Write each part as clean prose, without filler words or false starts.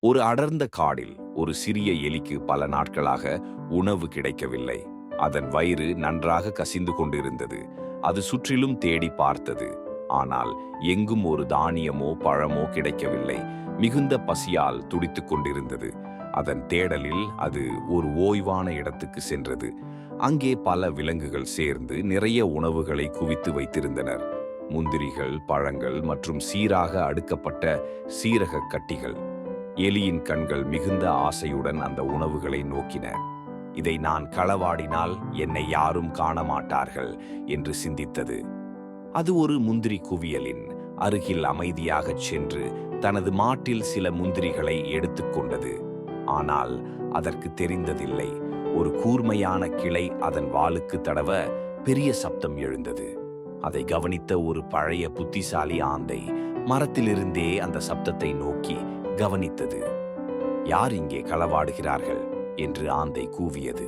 ஒரு அடர்ந்த காடில் ஒரு சிறிய எலிக்கு பல நாட்களாக உணவு கிடைக்கவில்லை. அதன் வயிறு நன்றாக கசிந்து கொண்டிருந்தது. அது சுற்றிலும் தேடி பார்த்தது. ஆனால் எங்கும் ஒரு தானியமோ பழமோ கிடைக்கவில்லை. மிகுந்த பசியால் துடித்துக் கொண்டிருந்தது. அதன் தேடலில் அது ஒரு ஓய்வான இடத்துக்கு சென்றது. அங்கே பல விலங்குகள் சேர்ந்து நிறைய உணவுகளை குவித்து வைத்திருந்தனர். முந்திரிகள், பழங்கள் மற்றும் சீராக அடுக்கப்பட்ட சீரக கட்டிகள். எலியின் கண்கள் மிகுந்த ஆசையுடன் அந்த உணவுகளை நோக்கின. இதை நான் களவாடினால் என்னை யாரும் காண மாட்டார்கள் என்று சிந்தித்தது. அது ஒரு முந்திரி குவியலின் அருகில் அமைதியாகச் சென்று தனது மாட்டில் சில முந்திரிகளை எடுத்துக்கொண்டது. ஆனால் அதற்கு தெரிந்ததில்லை, ஒரு கூர்மையான கிளை அதன் வாலுக்கு தடவ பெரிய சப்தம் எழுந்தது. அதை கவனித்த ஒரு பழைய புத்திசாலி ஆந்தை மரத்திலிருந்தே அந்த சப்தத்தை நோக்கி கவனித்தது. யார் இங்கே களவாடுகிறார்கள் என்று ஆந்தை கூவியது.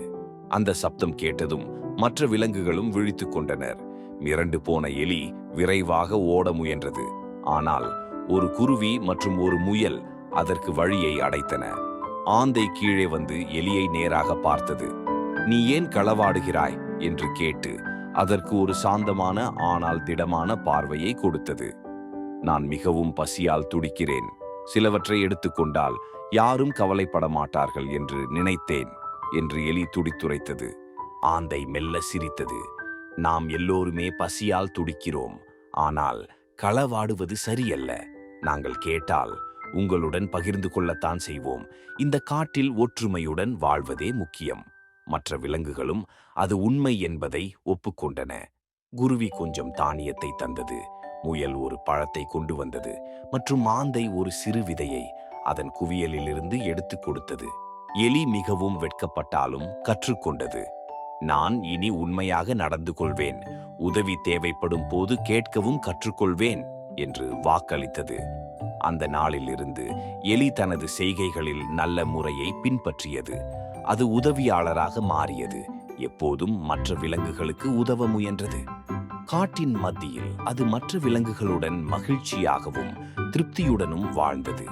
அந்த சப்தம் கேட்டதும் மற்ற விலங்குகளும் விழித்துக் கொண்டனர். மிரண்டு போன எலி விரைவாக ஓட முயன்றது. ஆனால் ஒரு குருவி மற்றும் ஒரு முயல் அதற்கு வழியை அடைத்தன. ஆந்தை கீழே வந்து எலியை நேராக பார்த்தது. நீ ஏன் களவாடுகிறாய் என்று கேட்டு அதற்கு ஒரு சாந்தமான ஆனால் திடமான பார்வையை கொடுத்தது. நான் மிகவும் பசியால் துடிக்கிறேன். சிலவற்றை எடுத்துக்கொண்டால் யாரும் கவலைப்பட மாட்டார்கள் என்று நினைத்தேன் என்று எலி துடித்துரைத்தது. ஆந்தை மெல்ல சிரித்தது. நாம் எல்லோருமே பசியால் துடிக்கிறோம். ஆனால் களவாடுவது சரியல்ல. நாங்கள் கேட்டால் உங்களுடன் பகிர்ந்து கொள்ளத்தான் செய்வோம். இந்த காட்டில் ஒற்றுமையுடன் வாழ்வதே முக்கியம். மற்ற விலங்குகளும் அது உண்மை என்பதை ஒப்புக்கொண்டன. குருவி கொஞ்சம் தானியத்தை தந்தது. முயல் ஒரு பழத்தை கொண்டு வந்தது மற்றும் ஆந்தை ஒரு சிறு விதையை அதன் குவியலிலிருந்து எடுத்து கொடுத்தது. எலி மிகவும் வெட்கப்பட்டாலும் கற்றுக்கொண்டது. நான் இனி உண்மையாக நடந்து கொள்வேன். உதவி தேவைப்படும் போது கேட்கவும் கற்றுக்கொள்வேன் என்று வாக்களித்தது. அந்த நாளிலிருந்து எலி தனது செய்கைகளில் நல்ல முறையை பின்பற்றியது. அது உதவியாளராக மாறியது. எப்போதும் மற்ற விலங்குகளுக்கு உதவ முயன்றது. காட்டின் மத்தியில் அது மற்ற விலங்குகளுடன் மகிழ்ச்சியாகவும் திருப்தியுடனும் வாழ்ந்தது.